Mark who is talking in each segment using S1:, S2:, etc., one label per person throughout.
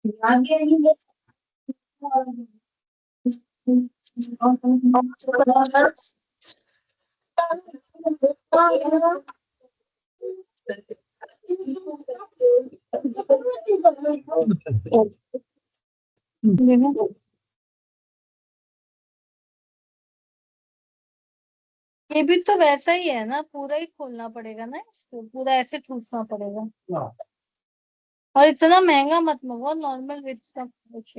S1: ये भी तो वैसा ही है ना, पूरा ही खोलना पड़ेगा ना, इसको पूरा ऐसे ठूसना पड़ेगा। और इतना महंगा मत मंगवाओ, नॉर्मल विथ का कुछ।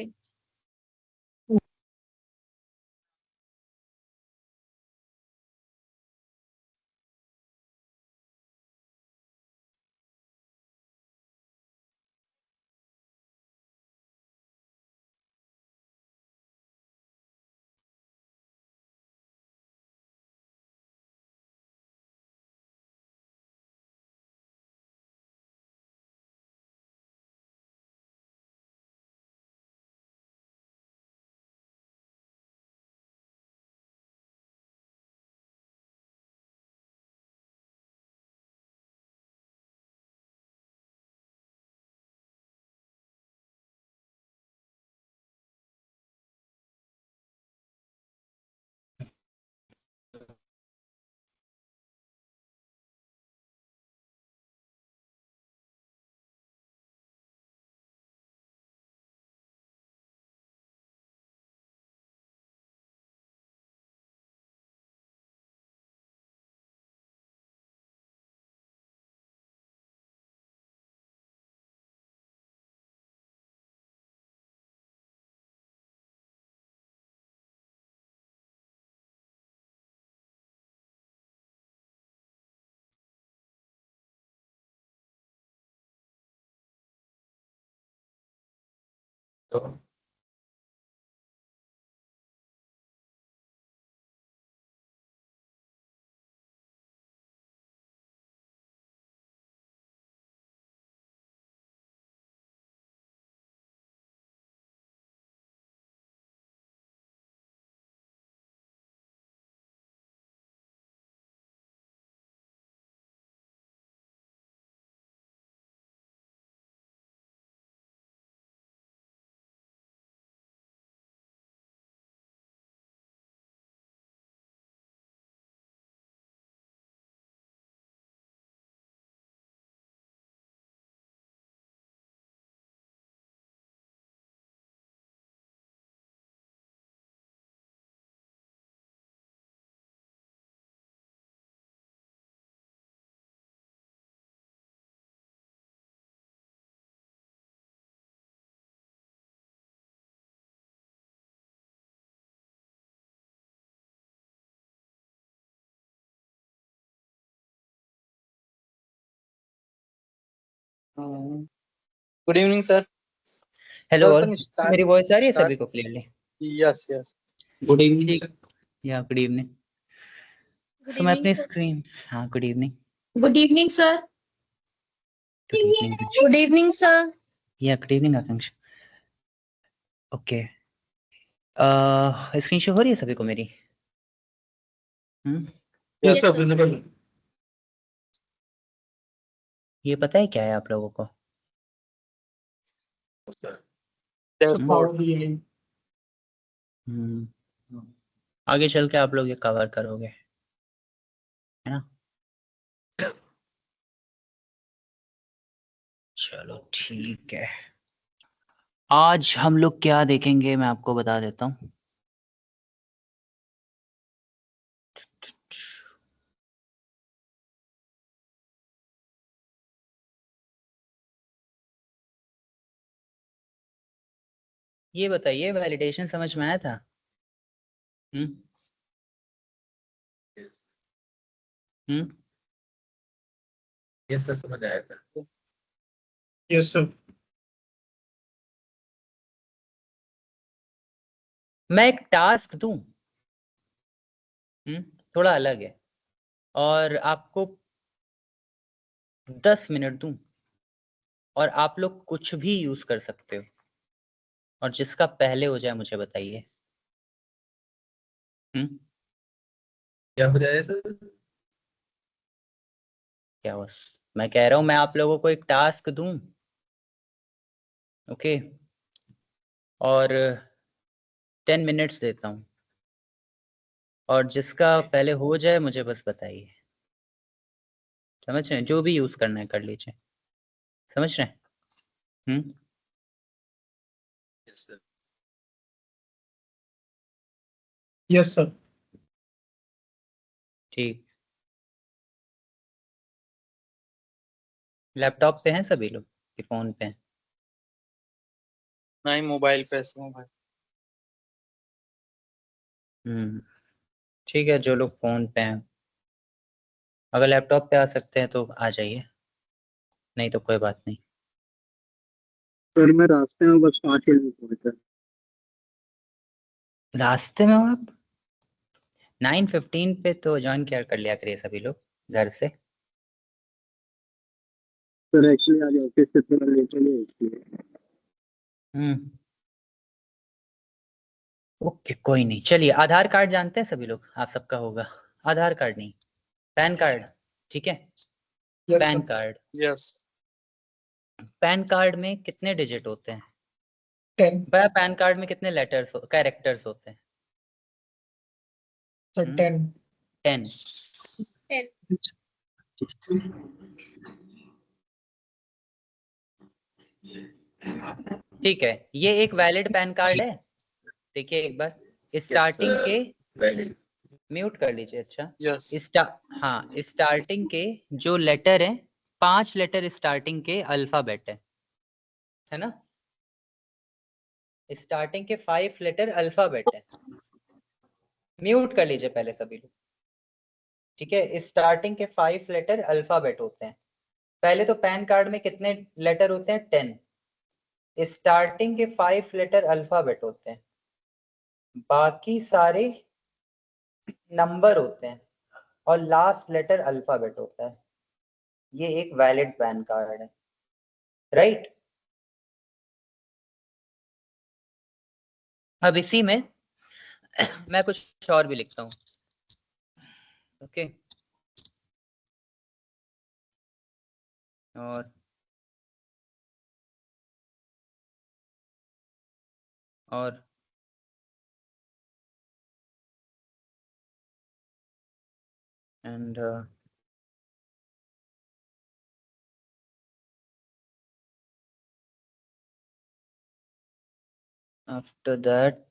S2: तो गुड इवनिंग सर।
S3: हेलो, और
S2: अपन स्टार्ट।
S3: मेरी वॉइस आ रही है सभी को clearly?
S2: Yes yes. Good evening sir.
S3: Yeah good evening.
S1: Good
S3: सो मैं
S1: इवनिंग
S3: अपनी
S1: सर।
S3: स्क्रीन, हाँ good evening.
S1: Good evening sir.
S3: Good evening.
S1: Good evening sir.
S3: Yeah good evening Akanksha. Okay, screen show हो रही है सभी को मेरी?
S2: Yes sir principal.
S3: ये पता है क्या है आप लोगों को?
S2: डैशबोर्ड।
S3: आगे चल के आप लोग ये कवर करोगे, है ना? चलो ठीक है। आज हम लोग क्या देखेंगे मैं आपको बता देता हूँ। ये बताइए, वैलिडेशन समझ में आया था? हम्म हम्म
S2: यस सर समझ आया था। Yes sir.
S3: मैं एक टास्क दूं, थोड़ा अलग है, और आपको 10 मिनट दूं, और आप लोग कुछ भी यूज कर सकते हो, और जिसका पहले हो जाए मुझे बताइए।
S2: क्या हो जाए सर?
S3: क्या बस मैं कह रहा हूं, मैं आप लोगों को एक टास्क दूं, ओके? और 10 मिनट्स देता हूँ, और जिसका पहले हो जाए मुझे बस बताइए। समझ रहे हैं? जो भी यूज करना है कर लीजिए। समझ रहे हैं?
S2: Yes, sir.
S4: Yes sir.
S3: ठीक। लैपटॉप पे हैं सभी लोग कि फोन पे हैं?
S2: नहीं, मोबाइल पे ऐसे मोबाइल।
S3: ठीक है, जो लोग फोन पे हैं अगर लैपटॉप पे आ सकते हैं तो आ जाइए, नहीं तो कोई बात नहीं।
S4: सर मैं रास्ते में बस 5 मिनट पहुंचा।
S3: रास्ते में हो आप? 9:15 पे तो ज्वाइन क्या कर लिया करिए सभी लोग घर से।
S4: सर एक्चुअली आज ऑफिस से थोड़ा लेट हो गया इसलिए।
S3: ओके, कोई नहीं। चलिए, आधार कार्ड जानते हैं सभी लोग? आप सबका होगा आधार कार्ड, नहीं पैन कार्ड। ठीक है,
S4: yes
S3: pan
S4: sir.
S3: Card.
S2: Yes.
S3: Pan card में कितने डिजिट होते हैं?
S4: 10
S3: पैन कार्ड में कितने लेटर्स कैरेक्टर्स होते हैं?
S4: सर 10
S3: 10। ठीक है, ये एक वैलिड पैन कार्ड है। देखिए एक बार, स्टार्टिंग
S2: sir.
S3: के
S2: Valid.
S3: म्यूट कर लीजिए। अच्छा,
S2: Yes.
S3: हाँ, स्टार्टिंग के जो लेटर है, 5 लेटर स्टार्टिंग के अल्फाबेट है ना? स्टार्टिंग के 5 लेटर अल्फाबेट है। म्यूट कर लीजिए पहले सभी लोग। ठीक है, स्टार्टिंग के 5 लेटर अल्फाबेट होते हैं। पहले तो पैन कार्ड में कितने लेटर होते हैं? 10। स्टार्टिंग के 5 लेटर अल्फाबेट होते हैं, बाकी सारे नंबर होते हैं, और लास्ट लेटर अल्फाबेट होता है। ये एक वैलिड पैन कार्ड है, राइट? अब इसी में मैं कुछ और भी लिखता हूँ। ओके, और एंड आफ्टर दैट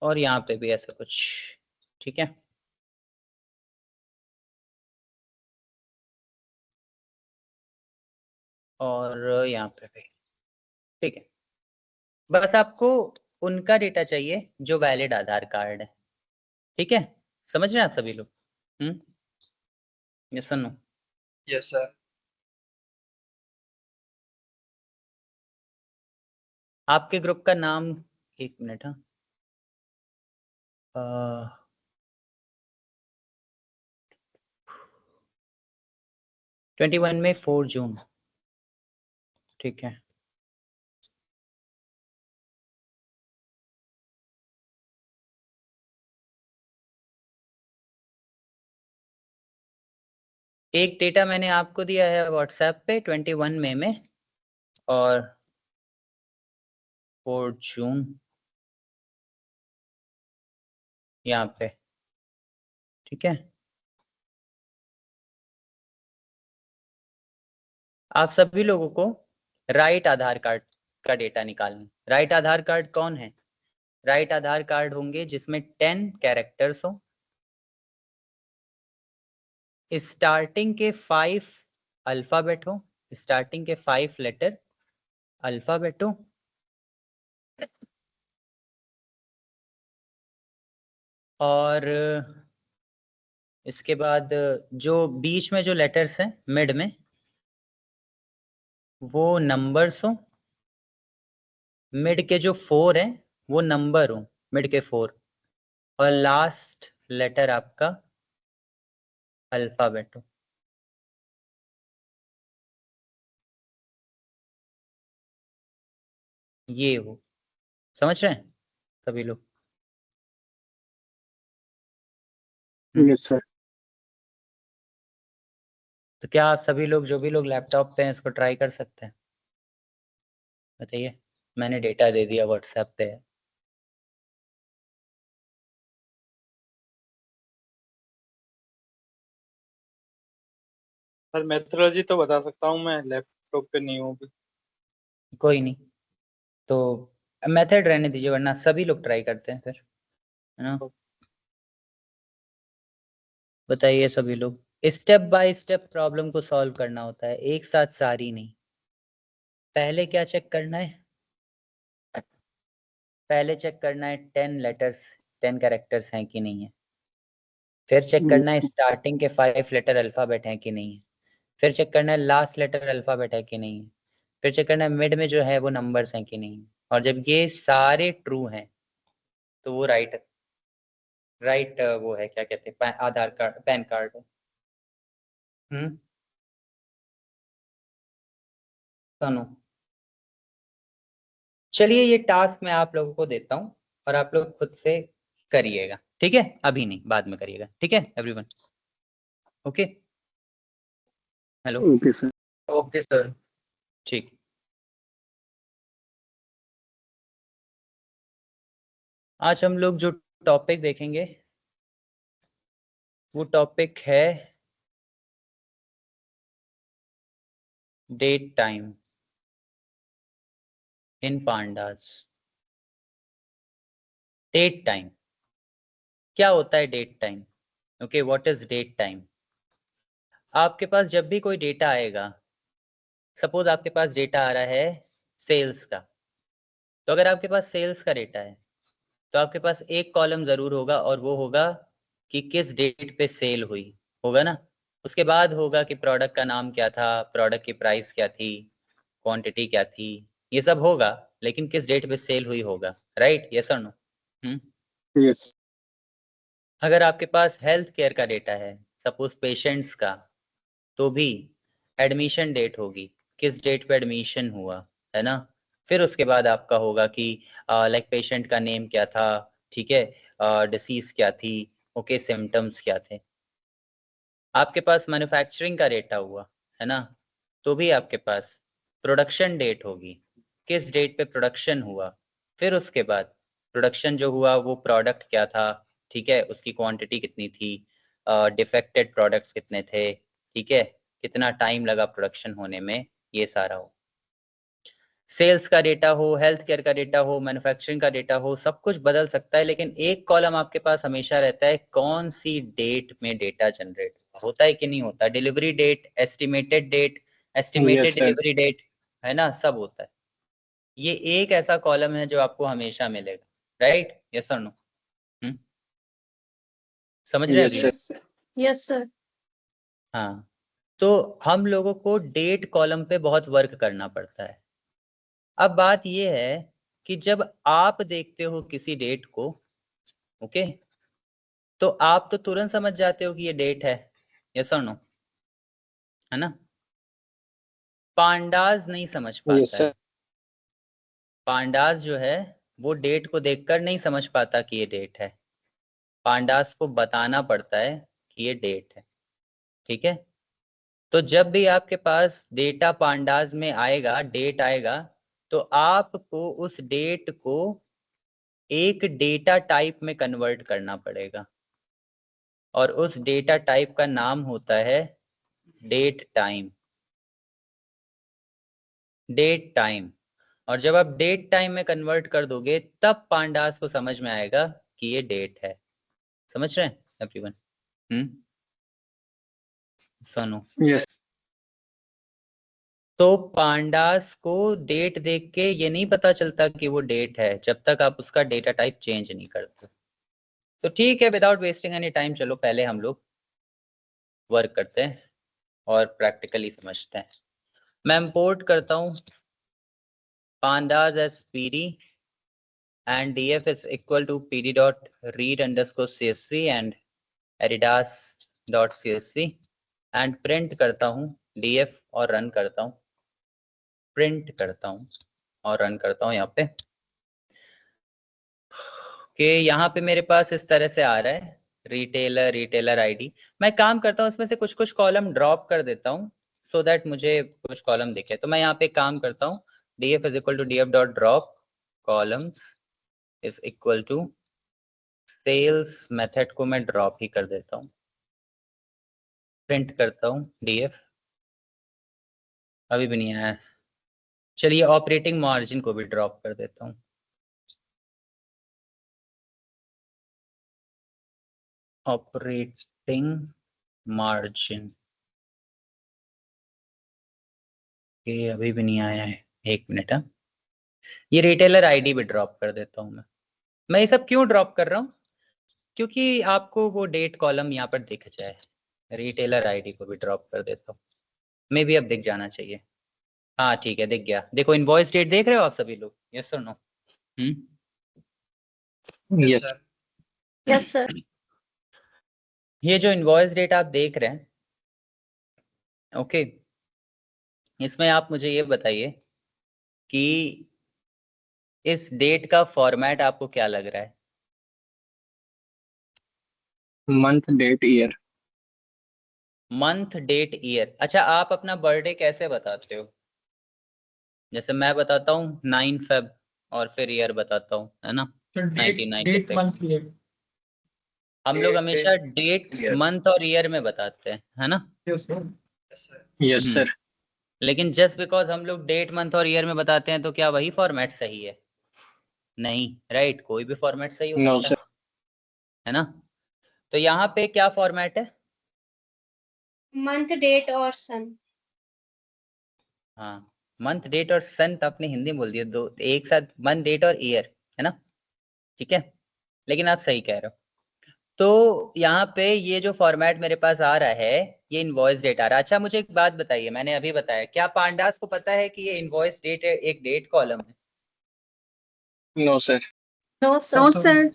S3: और यहाँ पे भी ऐसा कुछ। ठीक है, और यहाँ पे भी। ठीक है, बस आपको उनका डेटा चाहिए जो वैलिड आधार कार्ड है। ठीक है, समझ रहे हैं आप सभी लोग? Yes no?
S2: Yes, sir.
S3: आपके ग्रुप का नाम, एक मिनट। हाँ, 21 में 4 जून। ठीक है, एक डेटा मैंने आपको दिया है व्हाट्सएप पे 21 मई में, और 4 जून यहाँ पे। ठीक है, आप सभी लोगों को राइट आधार कार्ड का डेटा निकालना। राइट आधार कार्ड कौन है? राइट आधार कार्ड होंगे जिसमें 10 कैरेक्टर्स हो, स्टार्टिंग के 5 अल्फाबेट हो, स्टार्टिंग के 5 लेटर अल्फाबेट हो, और इसके बाद जो बीच में जो लेटर्स हैं मिड में, वो नंबर्स हो। मिड के जो 4 हैं वो नंबर हो, मिड के 4, और लास्ट लेटर आपका अल्फाबेट हो। ये हो, समझ रहे हैं सभी लोग?
S4: Yes sir.
S3: तो क्या आप सभी लोग, जो भी लोग लैपटॉप पे हैं, इसको ट्राई कर सकते हैं? बताइए। मैंने डेटा दे दिया व्हाट्सएप पे।
S2: सर मेथोलॉजी तो बता सकता हूँ मैं, लैपटॉप पे नहीं हूँ अभी।
S3: कोई नहीं, तो मेथड रहने दीजिए, वरना सभी लोग ट्राई करते हैं फिर, है ना। बताइए सभी लोग। स्टेप बाय स्टेप प्रॉब्लम को सॉल्व करना होता है, एक साथ सारी नहीं। पहले क्या चेक करना है? पहले चेक करना है 10 लेटर्स, 10 कैरेक्टर्स हैं कि नहीं है। फिर चेक करना है स्टार्टिंग के 5 लेटर अल्फाबेट हैं कि नहीं है। फिर चेक करना है लास्ट लेटर अल्फाबेट है कि नहीं है। फिर चेक करना है मिड में जो है वो नंबर्स हैं कि नहीं है। और जब ये सारे ट्रू हैं तो वो राइट वो है, क्या कहते हैं, आधार कार्ड, पैन कार्ड है। सुनो, चलिए ये टास्क मैं आप लोगों को देता हूँ और आप लोग खुद से करिएगा, ठीक है? अभी नहीं, बाद में करिएगा, ठीक है everyone? Okay, hello,
S4: okay sir.
S2: Okay sir.
S3: ठीक। आज हम लोग जो टॉपिक देखेंगे वो टॉपिक है date time in pandas. Date time क्या होता है? Date time, okay, what is date time? आपके पास जब भी कोई डेटा आएगा, सपोज आपके पास डेटा आ रहा है सेल्स का, तो अगर आपके पास सेल्स का डेटा है तो आपके पास एक कॉलम जरूर होगा और वो होगा कि किस डेट पे सेल हुई, होगा ना। उसके बाद होगा कि प्रोडक्ट का नाम क्या था, प्रोडक्ट की प्राइस क्या थी, क्वांटिटी क्या थी, ये सब होगा, लेकिन किस डेट पे सेल हुई होगा, राइट? यस और नो?
S4: यस।
S3: अगर आपके पास हेल्थ केयर का डेटा है, सपोज पेशेंट्स का, तो भी एडमिशन डेट होगी, किस डेट पे एडमिशन हुआ, है ना। फिर उसके बाद आपका होगा कि लाइक पेशेंट का नेम क्या था, ठीक है, डिसीज क्या थी, ओके, सिम्टम्स क्या थे। आपके पास मैन्युफैक्चरिंग का डेटा हुआ, है ना, तो भी आपके पास प्रोडक्शन डेट होगी, किस डेट पे प्रोडक्शन हुआ। फिर उसके बाद प्रोडक्शन जो हुआ वो प्रोडक्ट क्या था, ठीक है, उसकी क्वांटिटी कितनी थी, डिफेक्टेड प्रोडक्ट्स कितने थे, ठीक है, कितना टाइम लगा प्रोडक्शन होने में, ये सारा हो। सेल्स का डेटा हो, हेल्थ केयर का डेटा हो, मैन्युफैक्चरिंग का डेटा हो, सब कुछ बदल सकता है, लेकिन एक कॉलम आपके पास हमेशा रहता है, कौन सी डेट में डेटा जनरेट होता है कि नहीं होता। Delivery date, estimated date, estimated
S4: yes sir.
S3: Delivery date, है ना, सब होता है। ये एक ऐसा कॉलम है जो आपको हमेशा मिलेगा, राइट? यस और नो? समझ रहे हैं
S4: यस
S3: अभी?
S4: सर।
S1: Yes sir.
S3: हाँ, तो हम लोगों को डेट कॉलम पे बहुत वर्क करना पड़ता है। अब बात ये है कि जब आप देखते हो किसी डेट को, ओके, तो आप तो तुरंत समझ जाते हो कि ये डेट है, यस और नो, है ना। पांडाज नहीं समझ
S4: यस
S3: पाता है।
S4: सर।
S3: पांडाज जो है वो डेट को देखकर नहीं समझ पाता कि ये डेट है। पांडाज को बताना पड़ता है कि ये डेट है, ठीक है। तो जब भी आपके पास डेटा पांडाज में आएगा, डेट आएगा, तो आपको उस डेट को एक डेटा टाइप में कन्वर्ट करना पड़ेगा, और उस डेटा टाइप का नाम होता है डेट टाइम। Date time. और जब आप डेट टाइम में कन्वर्ट कर दोगे तब पांडास को समझ में आएगा कि ये डेट है। समझ रहे हैं एवरीवन? सुनो,
S4: यस।
S3: तो पांडास को डेट देख के ये नहीं पता चलता कि वो डेट है जब तक आप उसका डेटा टाइप चेंज नहीं करते। तो ठीक है, विदाउट वेस्टिंग एनी टाइम, चलो पहले हम लोग वर्क करते हैं और प्रैक्टिकली समझते हैं। मैं इंपोर्ट करता हूँ pandas as pd and df is equal to pd dot read underscore csv and adidas dot csv and print करता हूँ df और रन करता हूँ, प्रिंट करता हूँ और रन करता हूँ यहाँ पे कि यहाँ पे मेरे पास इस तरह से आ रहा है रिटेलर आईडी। मैं काम करता हूँ इसमें से कुछ कुछ कॉलम ड्रॉप कर देता हूँ सो दैट मुझे कुछ कॉलम दिखे। तो मैं यहाँ पे काम करता हूँ, df is equal to df dot drop columns is equal to cells method को मैं ड्रॉप ही कर देता हूँ, प्रिंट करता हूँ df। अभी भी नहीं आया, चलिए ऑपरेटिंग मार्जिन को भी ड्रॉप कर देता हूँ। ऑपरेटिंग मार्जिन के अभी भी नहीं आया है, 1 मिनट। ये रिटेलर आईडी भी ड्रॉप कर देता हूँ मैं ये सब क्यों ड्रॉप कर रहा हूँ, क्योंकि आपको वो डेट कॉलम यहाँ पर दिख जाए। रिटेलर आईडी को भी ड्रॉप कर देता हूँ, मे भी अब दिख जाना चाहिए। हाँ ठीक है, दिख गया। देखो इनवॉइस डेट देख रहे हो आप सभी लोग, यस और नो?
S2: Yes
S1: yes sir.
S3: ये जो इनवॉइस डेट आप देख रहे हैं, ओके, इसमें आप मुझे ये बताइए कि इस डेट का फॉर्मेट आपको क्या लग रहा है?
S4: Month date year.
S3: Month date year. अच्छा, आप अपना बर्थडे कैसे बताते हो? जैसे मैं बताता हूँ 9 फेब और फिर ईयर बताता हूँ, है ना? 1996। हम लोग हमेशा डेट मंथ और ईयर में बताते हैं, है ना?
S4: Yes sir.
S3: लेकिन जस्ट बिकॉज हम लोग डेट मंथ और ईयर में बताते हैं तो क्या वही फॉर्मेट सही है? नहीं, राइट, कोई भी फॉर्मेट सही हो
S4: नो
S3: सकता
S4: सर।
S3: है ना? तो यहाँ पे क्या फॉर्मेट है?
S5: मंथ डेट और सन।
S3: हाँ, मंथ डेट और सन तो आपने हिंदी में बोल दिया, दो एक साथ, मंथ डेट और ईयर, है ना? ठीक है, लेकिन आप सही कह रहे हो। तो यहाँ पे ये जो फॉर्मेट मेरे पास आ रहा है, ये इनवॉइस डेट आ रहा है। अच्छा मुझे एक बात बताइए, मैंने अभी बताया, क्या पांडास को पता है कि ये इनवॉइस डेट एक डेट कॉलम है?
S4: No sir.
S1: No
S5: no
S1: sir.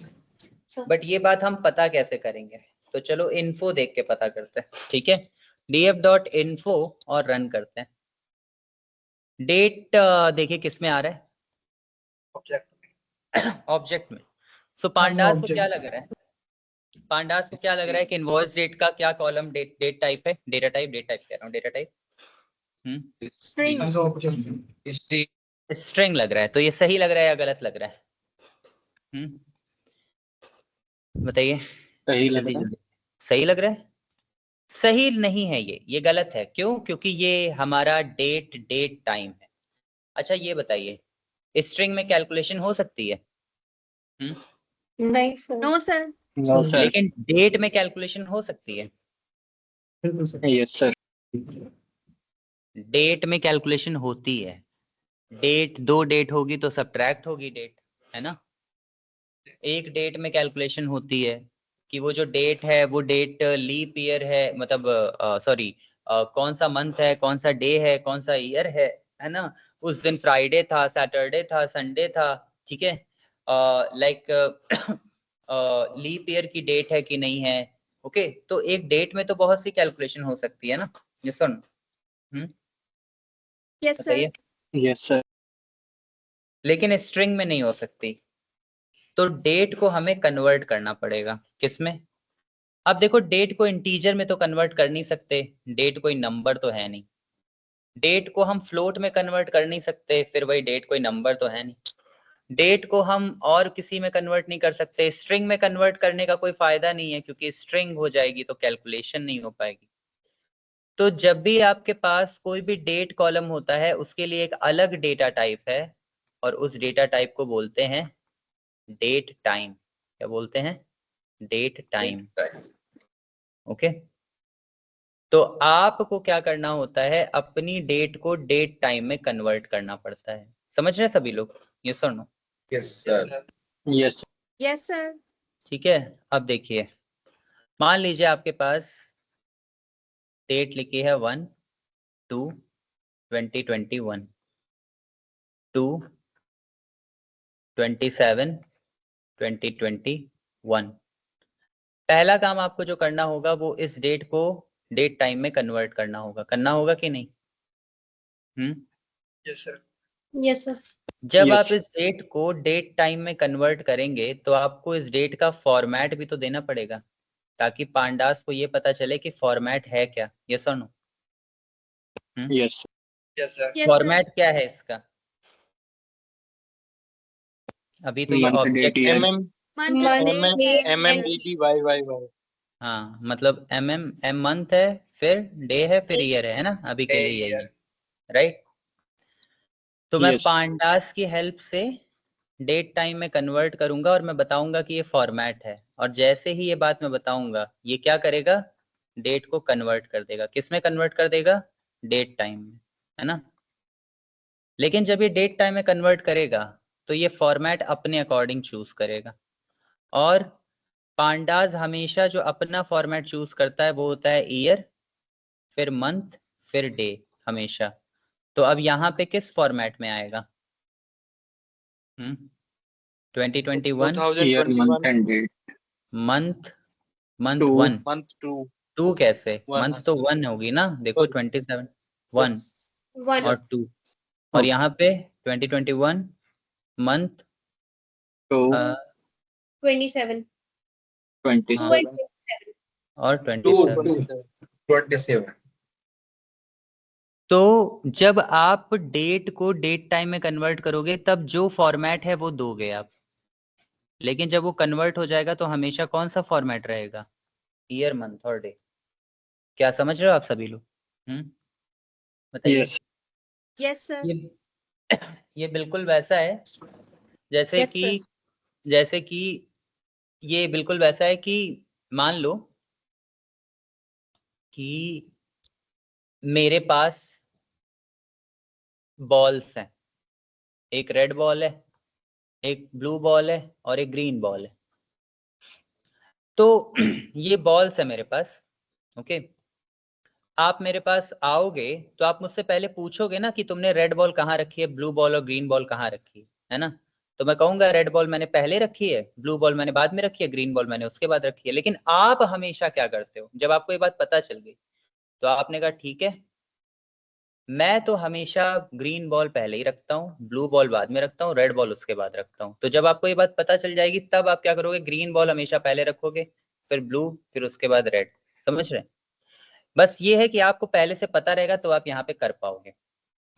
S5: Sir.
S3: But ये बात हम पता कैसे करेंगे? तो चलो इन्फो देख के पता करते हैं, ठीक है? df डॉट इन्फो और रन करते हैं। डेट देखिए किस में आ रहा है? ऑब्जेक्ट में। सो पांडास को क्या लग रहा है? पांडास को क्या लग रहा है कि इनवॉइस डेट का क्या कॉलम डेट टाइप है? डेटा टाइप कह रहा हूँ, डेटा टाइप स्ट्रिंग लग रहा है। तो ये सही लग रहा है या गलत लग रहा है? बताइए।
S4: सही लग
S3: जल्दी
S4: रहा है।
S3: जल्दी। सही लग रहा है? सही नहीं है, ये गलत है। क्यों? क्योंकि ये हमारा डेट टाइम है। अच्छा ये बताइए, स्ट्रिंग में कैलकुलेशन हो सकती है?
S1: नहीं सर।
S5: No sir.
S4: No sir.
S3: लेकिन डेट में कैलकुलेशन हो सकती है?
S4: Yes sir.
S3: डेट में कैलकुलेशन होती है। डेट, 2 डेट होगी तो सब्ट्रैक्ट होगी डेट, है ना? एक डेट में कैलकुलेशन होती है कि वो जो डेट है वो डेट लीप ईयर है, मतलब सॉरी कौन सा मंथ है, कौन सा डे है, कौन सा ईयर है ना? उस दिन फ्राइडे था, सैटरडे था, संडे था, ठीक है? लाइक लीप ईयर की डेट है कि नहीं है? ओके, तो एक डेट में तो बहुत सी कैलकुलेशन हो सकती है ना? ये सुन,
S5: यस सर।
S3: बताइए।
S4: Yes sir.
S3: लेकिन स्ट्रिंग में नहीं हो सकती। तो डेट को हमें कन्वर्ट करना पड़ेगा किसमें? अब देखो, डेट को इंटीजर में तो कन्वर्ट कर नहीं सकते, डेट कोई नंबर तो है नहीं। डेट को हम फ्लोट में कन्वर्ट कर नहीं सकते, फिर वही डेट कोई नंबर तो है नहीं। डेट को हम और किसी में कन्वर्ट नहीं कर सकते, स्ट्रिंग में कन्वर्ट करने का कोई फायदा नहीं है, क्योंकि स्ट्रिंग हो जाएगी तो कैलकुलेशन नहीं हो पाएगी। तो जब भी आपके पास कोई भी डेट कॉलम होता है, उसके लिए एक अलग डेटा टाइप है, और उस डेटा टाइप को बोलते हैं डेट टाइम। क्या बोलते हैं? Date time. ओके, तो आपको क्या करना होता है, अपनी डेट को डेट टाइम में कन्वर्ट करना पड़ता है। समझ रहे हैं सभी लोग? यस और no?
S2: Yes sir.
S4: Yes.
S5: Yes sir.
S3: ठीक है, अब देखिए, मान लीजिए आपके पास डेट लिखी है 1/2/2021 टू 27/2021। पहला काम आपको जो करना होगा वो इस डेट को डेट टाइम में कन्वर्ट करना होगा कि नहीं?
S2: Yes sir.
S5: Yes sir.
S3: जब
S4: Yes.
S3: आप इस डेट को डेट टाइम में कन्वर्ट करेंगे तो आपको इस डेट का फॉर्मेट भी तो देना पड़ेगा, ताकि पांडास को ये पता चले कि फॉर्मेट है क्या। यस और no?
S4: Yes
S2: yes sir.
S5: Yes, sir.
S3: Format क्या है इसका? अभी तो ये
S4: Month,
S3: object
S4: date, year.
S5: Month,
S2: MM
S5: date,
S2: MM
S5: and
S2: DT YYY।
S3: हाँ, मतलब एम मंथ है, फिर डे है, फिर ईयर है ना, अभी के लिए यही है, राइट? तो मैं
S4: Yes.
S3: पांडास की हेल्प से डेट टाइम में कन्वर्ट करूंगा और मैं बताऊंगा कि ये फॉर्मेट है, और जैसे ही ये बात मैं बताऊंगा ये क्या करेगा, डेट को कन्वर्ट कर देगा। किस में कन्वर्ट कर देगा? डेट टाइम में, है ना? लेकिन जब ये डेट टाइम में कन्वर्ट करेगा तो ये फॉर्मेट अपने अकॉर्डिंग चूज करेगा, और पांडास हमेशा जो अपना फॉर्मेट चूज करता है वो होता है ईयर, फिर मंथ, फिर डे, हमेशा। तो अब यहाँ पे किस फॉर्मेट में आएगा? 2021
S4: Year, month,
S2: 2021
S4: and date.
S3: Month, month
S4: Two.
S3: 1,
S2: month 2
S3: 2 कैसे?
S2: 1।
S3: मंथ तो 1 होगी ना, देखो 27 1
S5: one,
S3: और 2, और यहाँ पे 2021 मंथ
S4: Two.
S5: 27.
S4: 27.
S5: 2 and 27.
S3: और
S2: 2
S3: 27।
S2: 27।
S3: तो जब आप डेट को डेट टाइम में कन्वर्ट करोगे तब जो फॉर्मेट है वो दोगे आप, लेकिन जब वो कन्वर्ट हो जाएगा तो हमेशा कौन सा फॉर्मेट रहेगा? ईयर, मंथ और डे। क्या समझ रहे हो आप सभी लोग? बताइए।
S4: Yes.
S5: Yes, sir.
S3: ये बिल्कुल वैसा है जैसे
S1: Yes, sir.
S3: कि ये बिल्कुल वैसा है कि मान लो कि मेरे पास बॉल्स हैं, एक रेड बॉल है, एक ब्लू बॉल है और एक ग्रीन बॉल है। तो ये बॉल्स है मेरे पास, ओके। आप मेरे पास आओगे तो आप मुझसे पहले पूछोगे ना कि तुमने रेड बॉल कहाँ रखी है, ब्लू बॉल और ग्रीन बॉल कहाँ रखी है ना? तो मैं कहूंगा रेड बॉल मैंने पहले रखी है, ब्लू बॉल मैंने बाद में रखी है, ग्रीन बॉल मैंने उसके बाद रखी है। लेकिन आप हमेशा क्या करते हो, जब आपको ये बात पता चल गई तो आपने कहा ठीक है, मैं तो हमेशा ग्रीन बॉल पहले ही रखता हूँ, ब्लू बॉल बाद में रखता हूँ, रेड बॉल उसके बाद रखता हूँ। तो जब आपको ये बात पता चल जाएगी तब आप क्या करोगे, ग्रीन बॉल हमेशा पहले रखोगे, फिर ब्लू, फिर उसके बाद रेड। समझ रहे हैं? बस ये है कि आपको पहले से पता रहेगा तो आप यहाँ पे कर पाओगे।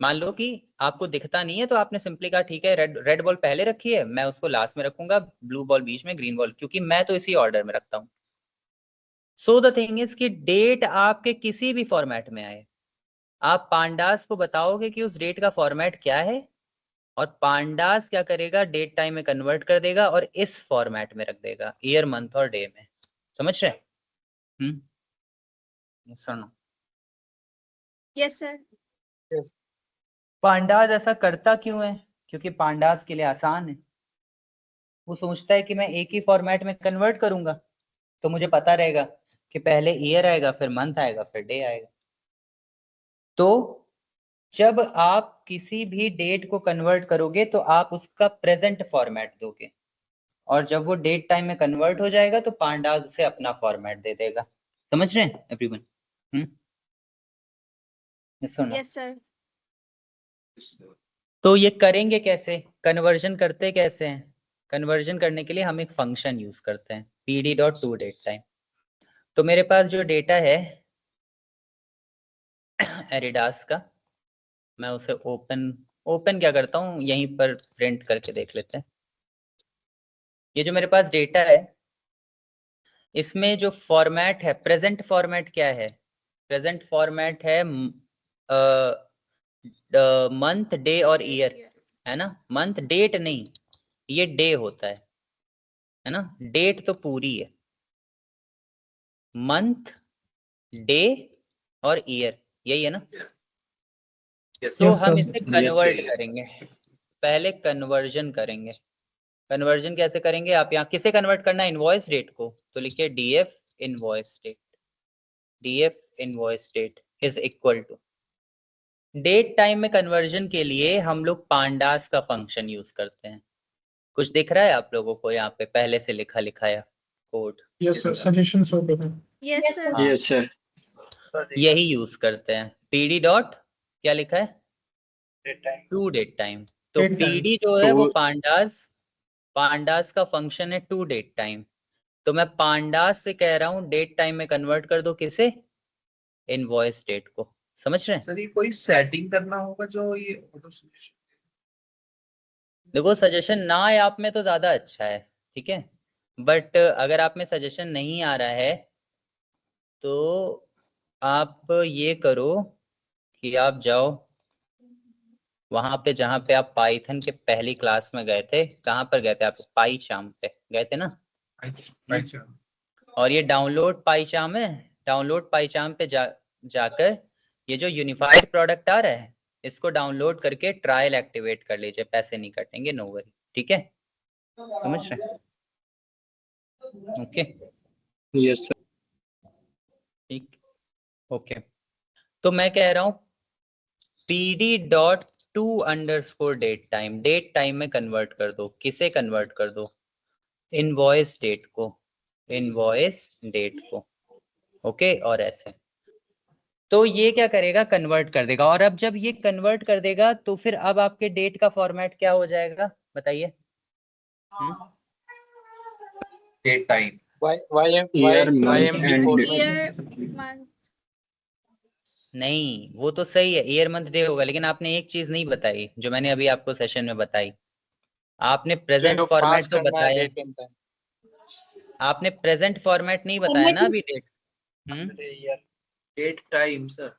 S3: मान लो कि आपको दिखता नहीं है तो आपने सिंपली कहा ठीक है, रेड बॉल पहले रखी है, मैं उसको लास्ट में रखूंगा, ब्लू बॉल बीच में, ग्रीन बॉल, क्योंकि मैं तो इसी ऑर्डर में रखता हूँ। सो द थिंग इज कि डेट आपके किसी भी फॉर्मेट में आए, आप पांडास को बताओगे कि उस डेट का फॉर्मेट क्या है, और पांडास क्या करेगा, डेट टाइम में कन्वर्ट कर देगा और इस फॉर्मेट में रख देगा, ईयर, मंथ और डे में। समझ रहे? सुनो,
S5: Yes, sir.
S3: पांडास ऐसा करता क्यों है? क्योंकि पांडास के लिए आसान है, वो सोचता है कि मैं एक ही फॉर्मेट में कन्वर्ट करूंगा तो मुझे पता रहेगा कि पहले ईयर आएगा, फिर मंथ आएगा, फिर डे आएगा। तो जब आप किसी भी डेट को कन्वर्ट करोगे तो आप उसका प्रेजेंट फॉर्मेट दोगे, और जब वो डेट टाइम में कन्वर्ट हो जाएगा तो पांडास उसे अपना फॉर्मेट दे देगा। समझ रहे हैं एवरीवन? सुनो,
S5: Yes, sir.
S3: तो ये करेंगे कैसे, कन्वर्जन करते कैसे हैं? कन्वर्जन करने के लिए हम एक फंक्शन यूज करते हैं, pd.toDateTime। तो मेरे पास जो डेटा है एडिडास का, मैं उसे ओपन क्या करता हूँ, यहीं पर प्रिंट करके देख लेते हैं। ये जो मेरे पास डेटा है इसमें जो फॉर्मेट है, प्रेजेंट फॉर्मेट क्या है? प्रेजेंट फॉर्मेट है मंथ, डे और ईयर, है ना? मंथ, डेट नहीं, ये डे होता है ना? डेट तो पूरी है, मंथ, डे और ईयर, यही है ना? तो हम इसे कन्वर्ट करेंगे, पहले कन्वर्जन करेंगे। कन्वर्जन कैसे करेंगे? आप यहाँ किसे कन्वर्ट करना है, इनवॉइस डेट को, तो लिखिए df invoice date, df invoice date is equal to, date time में कन्वर्जन के लिए हम लोग पांडास का फंक्शन यूज करते हैं। कुछ दिख रहा है आप लोगों को यहाँ पे पहले से लिखा लिखाया कोड?
S6: Yes, sir. Suggestions हो गए हैं.
S5: Yes, sir.
S3: हाँ,
S4: Yes, sir.
S3: यही यूज करते हैं, pd डॉट क्या लिखा है, टू डेट टाइम। तो
S6: Date time.
S3: pd जो है वो
S4: To
S3: पांडास का फंक्शन है टू डेट टाइम। तो मैं पांडास से कह रहा हूं डेट टाइम में कन्वर्ट कर दो, किसे? इनवॉइस डेट को। समझ रहे हैं?
S7: सर ये कोई सेटिंग करना होगा जो ये ऑटो सजेशन?
S3: देखो सजेशन ना आए आप में तो ज्यादा अच्छा है, ठीक है, बट अगर आप में सजेशन नहीं आ रहा है तो आप ये करो कि आप जाओ वहां पे जहां पे आप पाइथन के पहली क्लास में गए थे। कहाँ पर गए थे आप? पाईचाम पे गए थे ना?
S7: अच्छा
S3: और ये डाउनलोड पाईचाम है, डाउनलोड पाईचाम पे जाकर ये जो यूनिफाइड प्रोडक्ट आ रहा है इसको डाउनलोड करके ट्रायल एक्टिवेट कर लीजिए, पैसे नहीं कटेंगे, नो वरी, ठीक है? समझ रहे हैं? Okay
S4: yes sir.
S3: ठीक, ओके। तो मैं कह रहा हूं pd.to_date टाइम, डेट टाइम में कन्वर्ट कर दो, किसे कन्वर्ट कर दो? इनवॉइस डेट को, इनवॉइस डेट को, ओके। और ऐसे तो ये क्या करेगा? कन्वर्ट कर देगा। और अब जब ये कन्वर्ट कर देगा तो फिर अब आपके डेट का फॉर्मेट क्या हो जाएगा बताइए?
S7: Date time
S4: Year, month,
S2: YMD
S4: and
S2: format.
S5: Year, month.
S3: नहीं, वो तो सही है, ईयर मंथ डे होगा, लेकिन आपने एक चीज नहीं बताई जो मैंने अभी आपको सेशन में बताई। आपने प्रेजेंट
S2: जो पास
S3: फॉर्मेट तो
S2: करना है
S3: बताया,
S2: डेट एंड टाइम।
S3: आपने प्रेजेंट फॉर्मेट नहीं बताया ना अभी डेट।
S7: Date time sir.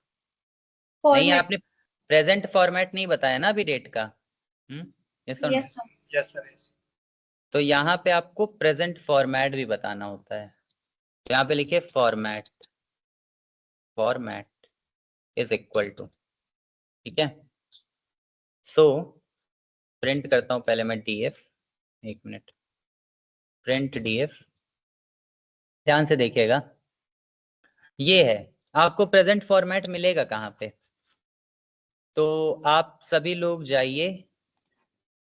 S3: नहीं, आपने प्रेजेंट फॉर्मेट नहीं बताया ना अभी डेट का। yes or no?
S5: Yes, sir.
S2: Yes sir.
S3: तो यहाँ पे आपको प्रेजेंट फॉर्मेट भी बताना होता है। यहाँ पे लिखिए format, format is equal to, ठीक है। सो प्रिंट करता हूं पहले मैं डीएफ, एक मिनट, प्रिंट डीएफ, ध्यान से देखिएगा। ये है, आपको प्रेजेंट फॉर्मेट मिलेगा कहाँ पे? तो आप सभी लोग जाइए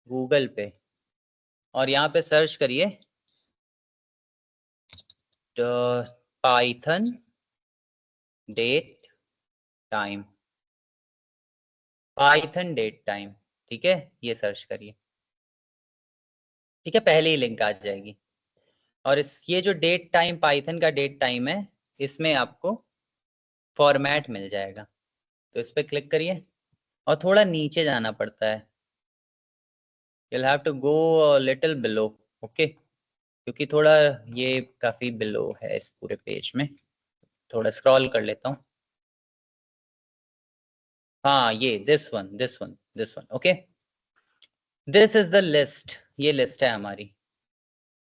S3: गूगल पे और यहाँ पे सर्च करिए python date time, python date time, ठीक है, ये सर्च करिए, ठीक है, पहले ही लिंक आ जाएगी। और ये जो डेट टाइम, पाइथन का डेट टाइम है, इसमें आपको फॉर्मेट मिल जाएगा। तो इस पर क्लिक करिए और थोड़ा नीचे जाना पड़ता है, you'll have to go a little below, okay? क्योंकि थोड़ा ये काफी बिलो है इस पूरे पेज में, थोड़ा स्क्रॉल कर लेता हूँ। हाँ, ये this one, okay, this is the list, ये लिस्ट है हमारी।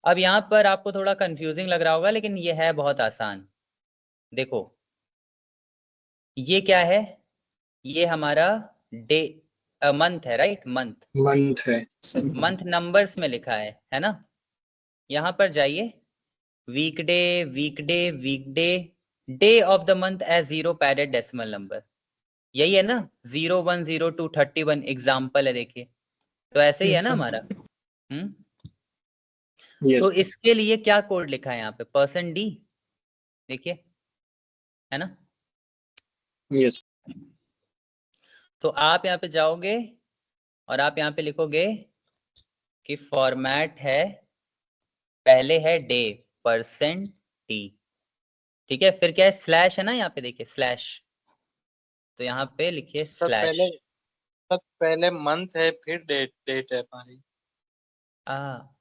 S3: अब यहाँ पर आपको थोड़ा कंफ्यूजिंग लग रहा होगा, लेकिन ये है बहुत आसान। देखो ये क्या है? ये हमारा डे मंथ है, राइट?
S4: month है।
S3: मंथ नंबर्स में लिखा है ना? यहाँ पर जाइए, weekday weekday weekday, day of the month as 0 padded decimal number, यही है ना? 0 1 0 2 31 एग्जाम्पल है, देखिए। तो ऐसे ही है ना हमारा।
S4: Yes,
S3: तो इसके लिए क्या कोड लिखा है यहाँ पे? %d, देखिए, है ना?
S4: yes,
S3: तो आप यहाँ पे जाओगे और आप यहाँ पे लिखोगे कि फॉर्मेट है, पहले है डे %d, ठीक है, फिर क्या है? स्लैश है ना यहाँ पे, देखिए स्लैश, तो यहाँ पे लिखिए
S2: सर पहले
S3: स्लैश।
S2: सर पहले मंथ है फिर डेट है हमारी।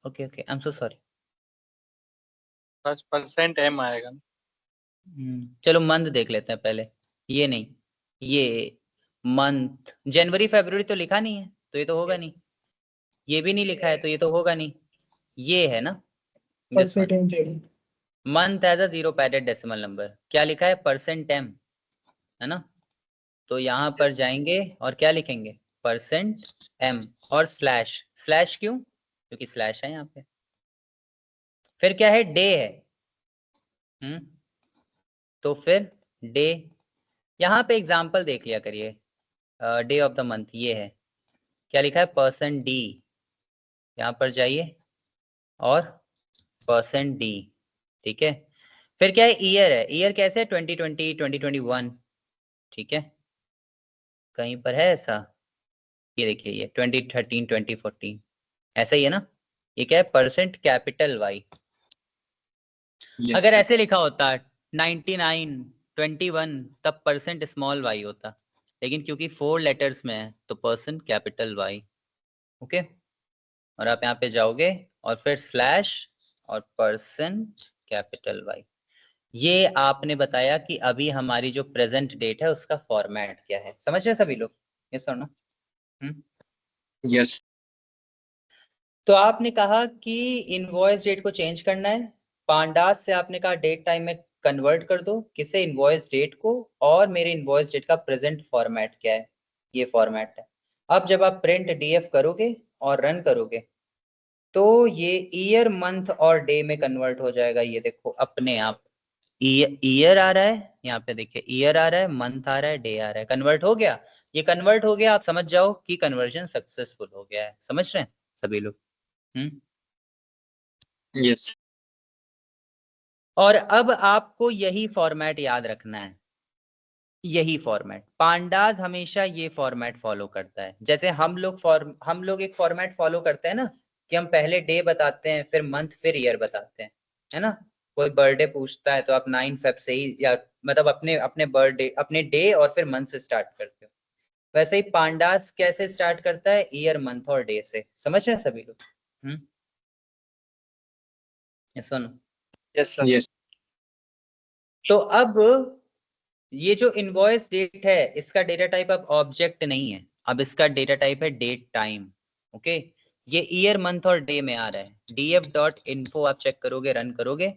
S3: Okay okay, I am so sorry.
S2: बस परसेंट एम आएगा।
S3: चलो मंथ देख लेते हैं पहले, ये नहीं, ये मंथ, जनवरी फरवरी तो लिखा नहीं है तो ये तो होगा नहीं, ये भी नहीं लिखा है तो ये तो होगा नहीं, ये है ना month as a 0 padded decimal number, क्या लिखा है? %m, है ना? तो यहाँ पर जाएंगे और क्या लिखेंगे? %m और स्लैश, स्लैश क्यों? क्योंकि स्लैश है यहाँ पे। फिर क्या है? डे है, तो फिर डे, यहाँ पे एग्जाम्पल देख लिया करिए, डे ऑफ द मंथ ये है, क्या लिखा है? %d, यहाँ पर जाइए और %d, ठीक है। फिर क्या है? ईयर है, ईयर कैसे है? 2020 2021, ठीक है, कहीं पर है ऐसा? ये देखिए, ये 2013 2014, ऐसा ही है ना? ये क्या है? %Y, अगर ऐसे लिखा होता 99 21 तब परसेंट स्मॉल y होता, लेकिन क्योंकि 4 लेटर्स में है तो परसेंट कैपिटल Y। ओके, और आप यहाँ पे जाओगे और फिर स्लैश और परसेंट कैपिटल Y। ये आपने बताया कि अभी हमारी जो प्रेजेंट डेट है उसका फॉर्मेट क्या है, समझ रहे सभी लोग? यस और नो?
S4: यस
S3: तो आपने कहा कि इनवॉइस डेट को चेंज करना है, पांडास से आपने कहा डेट टाइम में कन्वर्ट कर दो, किसे? इनवॉइस डेट को, और मेरे इनवॉइस डेट का प्रेजेंट फॉर्मेट क्या है? ये फॉर्मेट है। अब जब आप प्रिंट डीएफ करोगे और रन करोगे तो ये ईयर मंथ और डे में कन्वर्ट हो जाएगा। ये देखो अपने आप ईयर आ रहा है, यहाँ पे देखिए ईयर आ रहा है, मंथ आ रहा है, डे आ रहा है, कन्वर्ट हो गया। ये कन्वर्ट हो गया, आप समझ जाओ कि कन्वर्जन सक्सेसफुल हो गया है। समझ रहे हैं सभी लोग?
S4: यस
S3: और अब आपको यही फॉर्मेट याद रखना है, यही फॉर्मेट। पांडास हमेशा ये फॉर्मेट फॉलो करता है। जैसे हम लोग एक फॉर्मेट फॉलो करते हैं ना, कि हम पहले डे बताते हैं, फिर मंथ, फिर ईयर बताते हैं, है ना? कोई बर्थडे पूछता है तो आप 9 फेब से ही, या मतलब अपने बर्थडे, अपने डे और फिर मंथ से स्टार्ट करते हो। वैसे ही पांडास कैसे स्टार्ट करता है? ईयर, मंथ और डे से। समझ रहे हैं सभी लोग? सुनो,
S2: यस सर।
S4: यस
S3: तो अब ये जो इनवॉइस डेट है इसका डेटा टाइप अब ऑब्जेक्ट नहीं है, अब इसका डेटा टाइप है डेट टाइम। ओके, ये ईयर, मंथ और डे में आ रहा है। df.info आप चेक करोगे, रन करोगे,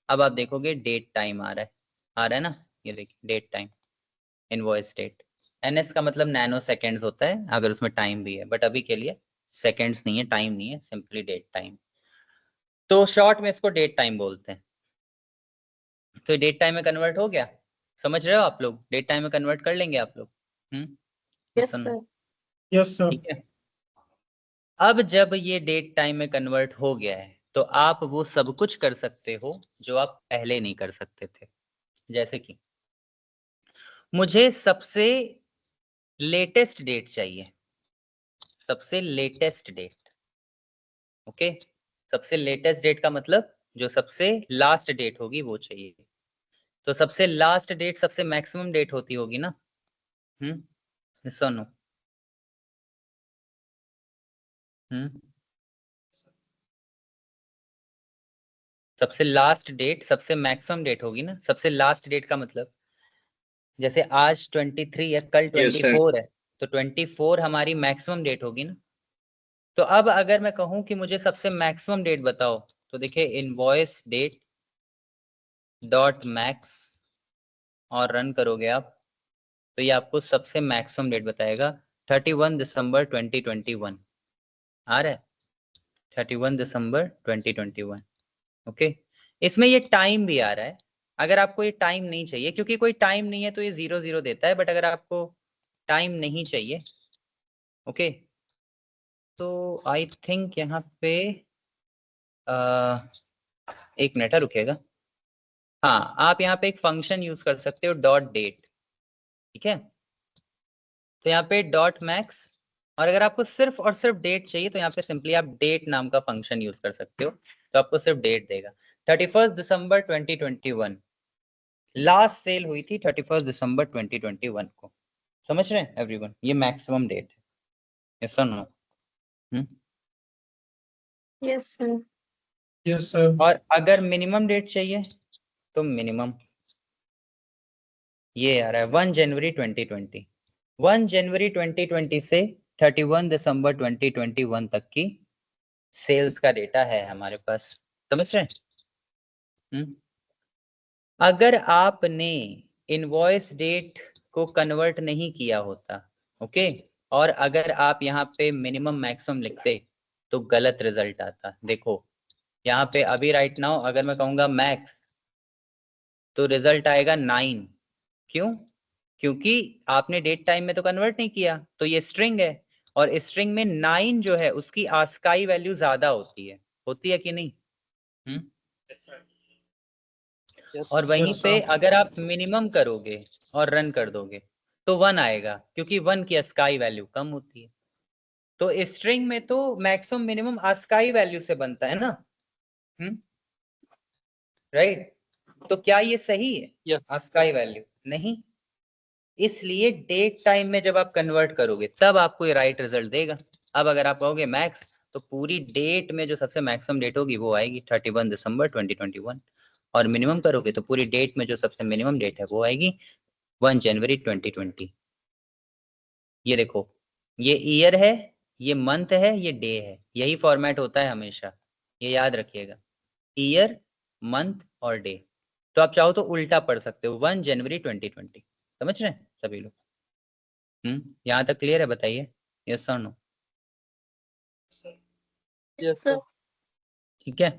S3: अब आप देखोगे डेट टाइम आ रहा है ना? ये देखिए date time, invoice date. ns का मतलब नैनो सेकेंड्स होता है अगर उसमें टाइम भी है, बट अभी के लिए सेकेंड्स नहीं है, टाइम नहीं है, सिंपली डेट टाइम। तो शॉर्ट में इसको डेट टाइम बोलते हैं। तो डेट टाइम में कन्वर्ट हो गया, समझ रहे हो आप लोग? डेट टाइम में कन्वर्ट कर लेंगे आप लोग?
S1: Yes sir.
S6: Yes, sir.
S3: ठीक है। अब जब ये डेट टाइम में कन्वर्ट हो गया है तो आप वो सब कुछ कर सकते हो जो आप पहले नहीं कर सकते थे। जैसे कि मुझे सबसे लेटेस्ट डेट चाहिए, सबसे लेटेस्ट डेट। ओके, सबसे लेटेस्ट डेट का मतलब जो सबसे लास्ट डेट होगी वो चाहिए। तो सबसे लास्ट डेट सबसे मैक्सिमम डेट होती होगी ना? सुनो, सबसे लास्ट डेट सबसे मैक्सिमम डेट होगी ना? सबसे लास्ट डेट का मतलब जैसे आज 23 है, कल
S4: Yes, sir.
S3: 24 है, तो 24 हमारी मैक्सिमम डेट होगी ना? तो अब अगर मैं कहूं कि मुझे सबसे मैक्सिमम डेट बताओ, तो देखिए इनवॉइस डेट डॉट मैक्स और रन करोगे आप, तो ये आपको सबसे मैक्सिमम डेट बताएगा 31 दिसंबर 2021 आ रहा है, 31 दिसंबर 2021। ओके, इसमें ये टाइम भी आ रहा है। अगर आपको ये टाइम नहीं चाहिए, क्योंकि कोई टाइम नहीं है तो ये 0 देता है, बट अगर आपको टाइम नहीं चाहिए, ओके, तो आई थिंक यहाँ पे एक मिनट रुकेगा। हाँ, आप यहाँ पे एक फंक्शन यूज कर सकते हो डॉट डेट, ठीक है? तो यहाँ पे डॉट मैक्स, और अगर आपको सिर्फ और सिर्फ डेट चाहिए तो यहाँ पे सिंपली आप डेट नाम का फंक्शन यूज कर सकते हो, तो आपको सिर्फ डेट देगा। 31 दिसंबर 2021 लास्ट सेल हुई थी 31 दिसंबर 2021 को। समझ रहे हैं एवरीवन? ये मैक्सिमम डेट है। यस और no?
S1: Yes sir.
S6: Yes, sir.
S3: और अगर मिनिमम डेट चाहिए तो मिनिमम ये आ रहा है 1 जनवरी 2020। 1 जनवरी 2020 से 31 दिसंबर 2021 तक की सेल्स का डेटा है हमारे पास। समझ रहे हैं? अगर आपने इनवॉइस डेट को कन्वर्ट नहीं किया होता, ओके, और अगर आप यहाँ पे मिनिमम मैक्सिमम लिखते तो गलत रिजल्ट आता। देखो यहाँ पे अभी राइट नाउ अगर मैं कहूंगा मैक्स तो रिजल्ट आएगा 9। क्यों? क्योंकि आपने डेट टाइम में तो कन्वर्ट नहीं किया, तो ये स्ट्रिंग है, और स्ट्रिंग में 9 जो है उसकी आस्काई वैल्यू ज्यादा होती है कि नहीं? और वहीं
S6: Yes,
S3: पे
S6: sir.
S3: अगर आप मिनिमम करोगे और रन कर दोगे तो 1 आएगा, क्योंकि 1 की आस्काई वैल्यू कम होती है। तो स्ट्रिंग में तो मैक्सिमम मिनिमम आस्काई वैल्यू से बनता है ना? राइट? तो क्या ये सही है?
S2: Yes.
S3: ASCII वैल्यू नहीं, इसलिए डेट टाइम में जब आप कन्वर्ट करोगे तब आपको ये राइट रिजल्ट देगा। अब अगर आप कहोगे मैक्स, तो पूरी डेट में जो सबसे मैक्सिमम डेट होगी वो आएगी 31 दिसंबर 2021, और मिनिमम करोगे तो पूरी डेट में जो सबसे मिनिमम डेट है वो आएगी 1 जनवरी 2020। ये देखो, ये ईयर है, ये मंथ है, ये डे है, यही फॉर्मेट होता है हमेशा, ये याद रखिएगा, ईयर, मंथ और डे। तो आप चाहो तो उल्टा पढ़ सकते हो, 1 जनवरी 2020। समझ रहे हैं सभी लोग? यहाँ तक क्लियर है? बताइए यस और नो।
S2: Yes, sir.
S3: ठीक है,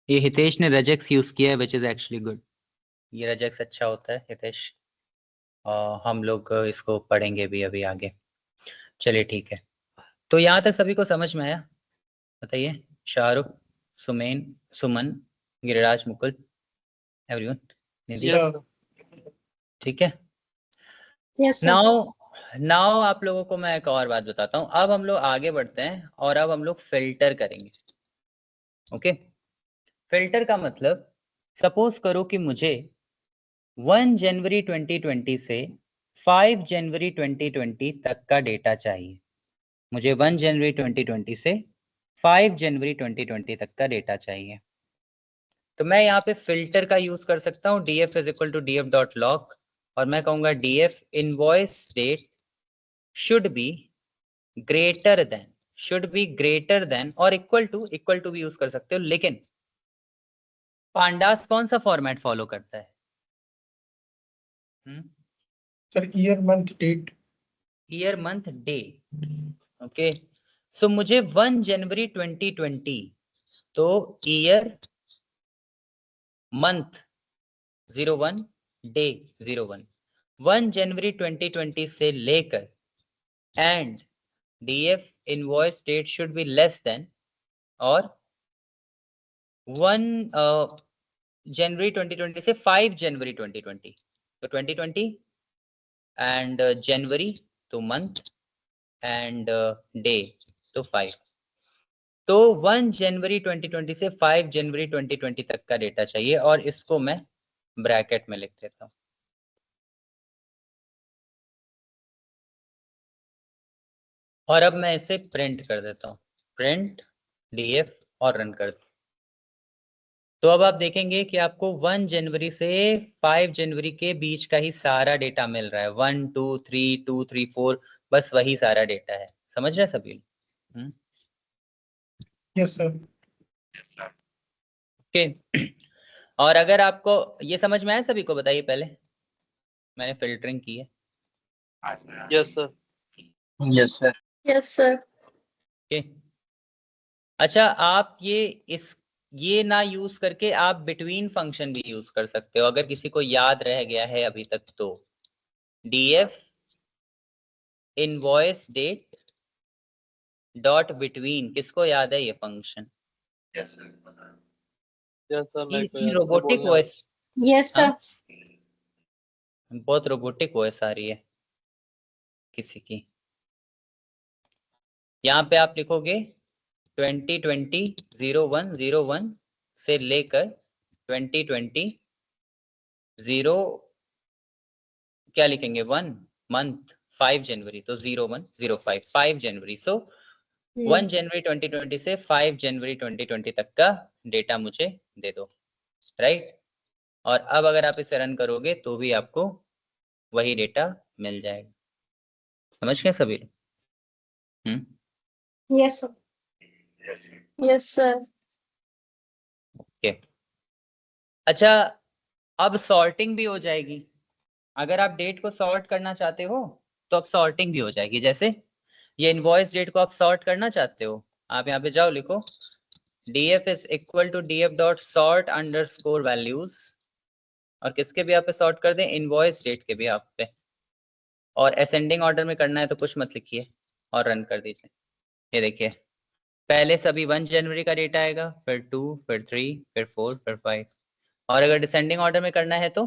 S3: ये हितेश ने रजेक्स यूज किया है, विच इज एक्चुअली गुड। ये रजेक्स अच्छा होता है हितेश, हम लोग इसको पढ़ेंगे भी अभी आगे। चलिए ठीक है, तो यहाँ तक सभी को समझ में आया? बताइए, शाहरुख, सुमेन, सुमन, गिरिराज, मुकुल, एवरीवन, निधि,
S2: Yes, sir.
S3: ठीक है।
S5: Yes, sir.
S3: नाउ आप लोगों को मैं एक और बात बताता हूँ। अब हम लोग आगे बढ़ते हैं और अब हम लोग फिल्टर करेंगे। ओके, फिल्टर का मतलब, सपोज करो कि मुझे 1 जनवरी 2020 से 5 जनवरी 2020 तक का डेटा चाहिए। मुझे 1 जनवरी 2020 से 5 जनवरी 2020 तक का डेटा चाहिए। तो मैं यहाँ पे फिल्टर का यूज कर सकता हूँ, df is equal to df.log, और मैं कहूंगा df invoice date should be greater than और इक्वल टू भी यूज कर सकते हो, लेकिन पांडास कौन सा फॉर्मेट फॉलो करता है?
S6: Sir year month date.
S3: Year month day. Okay, so मुझे 1 जनवरी 2020, तो ईयर मंथ 01, डे 01, 1 जनवरी 2020 से लेकर and DF invoice date should be less than और 1 जनवरी 2020 से 5 जनवरी 2020, तो 2020 एंड जनवरी तो मंथ एंड डे तो 5, तो 1 जनवरी 2020 से 5 जनवरी 2020 तक का डेटा चाहिए, और इसको मैं ब्रैकेट में लिख देता हूँ। और अब मैं इसे प्रिंट कर देता हूँ, प्रिंट DF और रन कर दो। तो अब आप देखेंगे कि आपको 1 जनवरी से 5 जनवरी के बीच का ही सारा डेटा मिल रहा है, 1 2 3 2 3 4, बस वही सारा डेटा है। समझ रहे हैं सभी?
S6: Yes sir.
S3: ओके, और अगर आपको ये समझ में आया सभी को, बताइए पहले मैंने फिल्टरिंग की है।
S2: Yes, sir.
S7: Yes, sir.
S5: Yes, sir.
S3: Okay, अच्छा, आप ये ना यूज करके आप बिटवीन फंक्शन भी यूज कर सकते हो, अगर किसी को याद रह गया है अभी तक तो। DF invoice date dot between, किसको याद है ये फंक्शन?
S2: Yes, sir. मेरे को
S3: ये
S2: याद है,
S3: रोबोटिक
S2: बोलना।
S3: Voice,
S5: Yes, sir.
S3: बहुत रोबोटिक वॉइस आ रही है किसी की। यहाँ पे आप लिखोगे 2020 01 से लेकर 2020 0, क्या लिखेंगे, 1 मंथ 5 जनवरी, तो 0105 5 जनवरी। सो 1 जनवरी 2020 से 5 जनवरी 2020 तक का डेटा मुझे दे दो, राइट? और अब अगर आप इसे रन करोगे तो भी आपको वही डेटा मिल जाएगा। समझ गए सभी?
S5: Yes, sir. Yes, sir.
S3: Okay, अच्छा, अब सॉर्टिंग भी हो जाएगी। अगर आप डेट को सॉर्ट करना चाहते हो तो अब सॉर्टिंग भी हो जाएगी। जैसे ये इनवॉइस डेट को आप सॉर्ट करना चाहते हो, आप यहाँ पे जाओ, लिखो DF is equal to DF dot sort underscore values, और किसके भी आप पे सॉर्ट कर दें, इनवॉइस डेट के भी आप पे, और असेंडिंग ऑर्डर में करना है तो कुछ मत लिखिए और रन कर दीजिए। ये देखिए, पहले सभी 1 जनवरी का डेटा आएगा, फिर 2, फिर 3, फिर 4, फिर 5, और अगर डिसेंडिंग ऑर्डर में करना है तो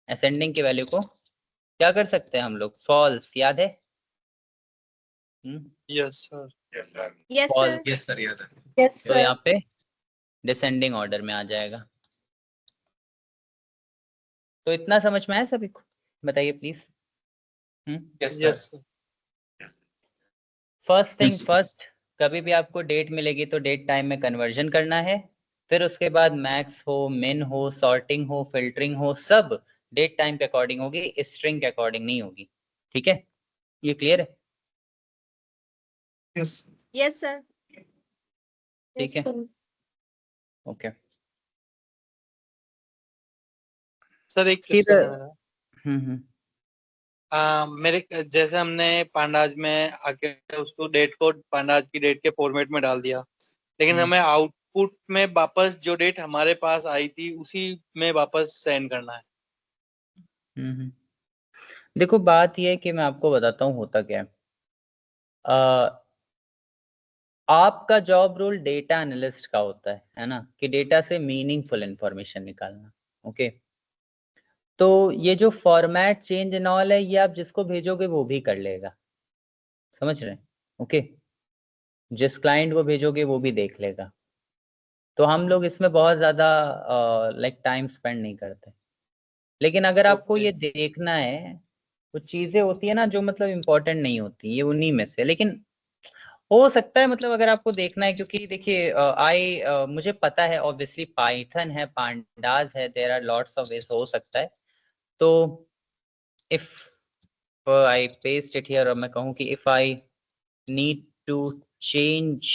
S3: असेंडिंग की वैल्यू को क्या कर सकते हैं हम लोग, फॉल्स, याद है?
S2: Yes, sir.
S5: Yes,
S3: False.
S5: sir.
S7: Yes, sir. याद है।
S5: Yes,
S3: तो
S5: sir.
S3: यहाँ पे डिसेंडिंग ऑर्डर में आ जाएगा। तो इतना समझ में आया सभी को? बताइए please.
S7: Yes,
S2: yes
S7: sir.
S3: First thing
S7: Yes.
S3: First, कभी भी आपको डेट मिलेगी तो डेट टाइम में कन्वर्जन करना है। फिर उसके बाद मैक्स हो, मिन हो, सॉर्टिंग हो, फिल्टरिंग हो, सब डेट टाइम के अकॉर्डिंग होगी, स्ट्रिंग के अकॉर्डिंग नहीं होगी। ठीक है, ये क्लियर है?
S6: Yes.
S5: Yes, sir.
S3: ठीक है, ओके।
S2: सर एक
S3: फिर
S2: क्वेश्चन है मेरा।
S3: हम्म
S2: मेरे जैसे हमने पांडाज में आके उसको डेट को पांडाज की डेट के फॉर्मेट में डाल दिया, लेकिन हमें आउटपुट में वापस जो डेट हमारे पास आई थी उसी में वापस सेंड करना है।
S3: हम्म। देखो बात यह है कि मैं आपको बताता हूँ होता क्या है। आपका जॉब रोल डेटा एनालिस्ट का होता है ना, कि डेटा से मीनिंगफुल इंफॉर्मेशन निकालना। ओके, तो ये जो फॉर्मेट चेंज एंड ऑल है, ये आप जिसको भेजोगे वो भी कर लेगा, समझ रहे हैं? ओके, जिस क्लाइंट को भेजोगे वो भी देख लेगा। तो हम लोग इसमें बहुत ज्यादा लाइक टाइम स्पेंड नहीं करते। लेकिन अगर आपको ये देखना है, कुछ चीजें होती है ना जो मतलब इम्पोर्टेंट नहीं होती, ये उन्हीं में से, लेकिन हो सकता है मतलब अगर आपको देखना है, क्योंकि देखिए मुझे पता है ऑब्वियसली पाइथन है, पांडाज है, there are lots of ways हो सकता है। तो if I paste it here और मैं कहूँ कि if I need to change,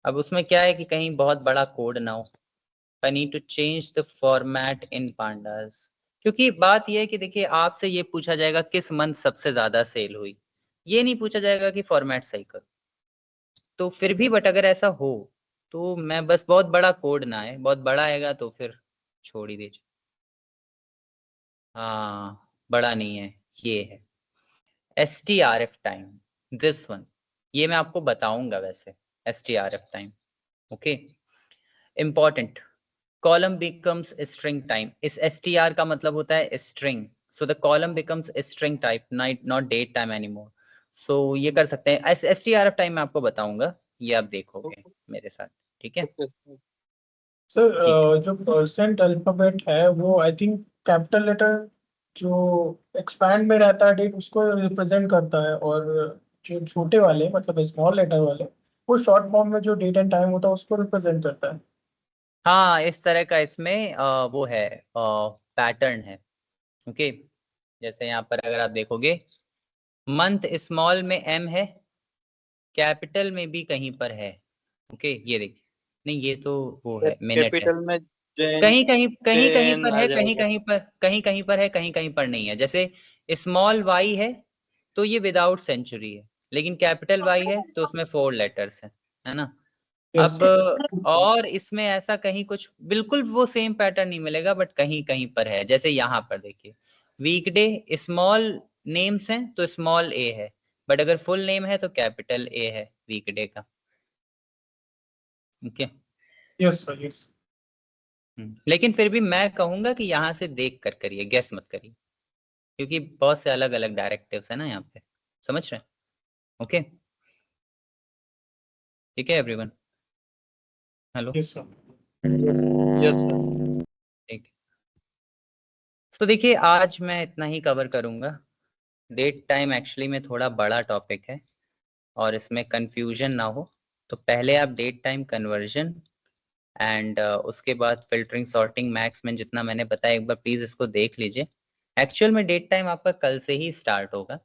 S3: अब उसमें क्या है कि कहीं बहुत बड़ा कोड ना हो, I need to change the format in pandas. क्योंकि बात यह है कि देखिए आपसे ये पूछा जाएगा किस मंथ सबसे ज्यादा सेल हुई, ये नहीं पूछा जाएगा कि फॉर्मेट सही करो। तो फिर भी बट अगर ऐसा हो तो मैं बस, बहुत बड़ा कोड ना है, बहुत बड़ा आएगा तो फिर छोड़ ही दीजिए। हाँ, बड़ा नहीं है, ये है STRF टाइम, दिस वन, ये मैं आपको बताऊंगा वैसे। STRF time, okay, important. Column becomes string time, इस STR का मतलब होता है string, so the column becomes string type, not date time anymore. So ये कर सकते हैं। STRF टाइम मैं आपको बताऊंगा, ये आप देखोगे मेरे साथ, ठीक है?
S6: सर
S3: ठीक
S6: जो परसेंट अल्फाबेट है वो आई थिंक कैपिटल लेटर जो एक्सपैंड में रहता है डेट उसको रिप्रेजेंट करता है, और जो छोटे वाले मतलब स्मॉल लेटर वाले वो शॉर्ट फॉर्म में जो डेट एंड टाइम होता है उसको रिप्रेजेंट करता है।
S3: हाँ, इस तरह का इसमें वो है, पैटर्न है। ओके, जैसे यहाँ पर अगर आप देखोगे, मंथ स्मॉल में M है, कैपिटल में भी कहीं पर है। ओके, ये देखिए, नहीं ये तो वो है, मिनट है।
S2: कैपिटल में जैन
S3: कहीं कहीं कहीं कहीं
S2: जैन
S3: पर
S2: आ
S3: है, कहीं
S2: जाएगा।
S3: कहीं पर, कहीं कहीं पर है, कहीं कहीं पर नहीं है। जैसे स्मॉल y है तो ये विदाउट सेंचुरी है, लेकिन कैपिटल Y है तो उसमें 4 लेटर्स है ना।
S6: यस।
S3: अब और इसमें ऐसा कहीं कुछ बिल्कुल वो सेम पैटर्न नहीं मिलेगा, बट कहीं कहीं पर है। जैसे यहाँ पर देखिए, वीकडे स्मॉल नेम्स हैं तो स्मॉल a है, बट अगर फुल नेम है तो कैपिटल A है वीकडे का। Okay,
S6: yes sir, yes.
S3: लेकिन फिर भी मैं कहूंगा कि यहाँ से देख कर करिए, गैस मत करिए, क्योंकि बहुत से अलग अलग डायरेक्टिव्स है ना यहाँ पे, समझ रहे हैं? ओके, ठीक है everyone, hello,
S6: yes sir.
S2: Yes sir.
S3: ठीक। तो देखिए आज मैं इतना ही कवर करूंगा। डेट टाइम एक्चुअली में थोड़ा बड़ा टॉपिक है और इसमें कंफ्यूजन ना हो, तो पहले आप डेट टाइम कन्वर्जन एंड उसके बाद फिल्टरिंग, सॉर्टिंग, मैक्स में जितना मैंने बताया एक बार प्लीज इसको देख लीजिए। एक्चुअल में डेट टाइम आपका कल से ही स्टार्ट होगा,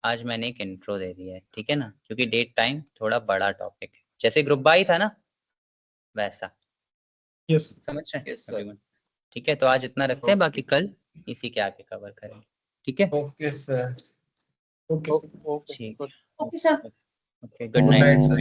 S3: आज मैंने एक इंट्रो दे दिया है, ठीक है ना, क्योंकि डेट टाइम थोड़ा बड़ा टॉपिक है, जैसे ग्रुप बाई था ना वैसा,
S6: यस।
S3: समझ रहे हैं
S7: Yes, sir.
S3: everyone? ठीक है, तो आज इतना रखते हैं, बाकी कल इसी के आगे कवर करेंगे, ठीक है?
S7: Okay, sir.
S6: Okay sir.
S2: Okay
S3: ठीक,
S5: Okay, sir.
S3: Okay, good
S7: Good night,
S3: night.
S7: sir.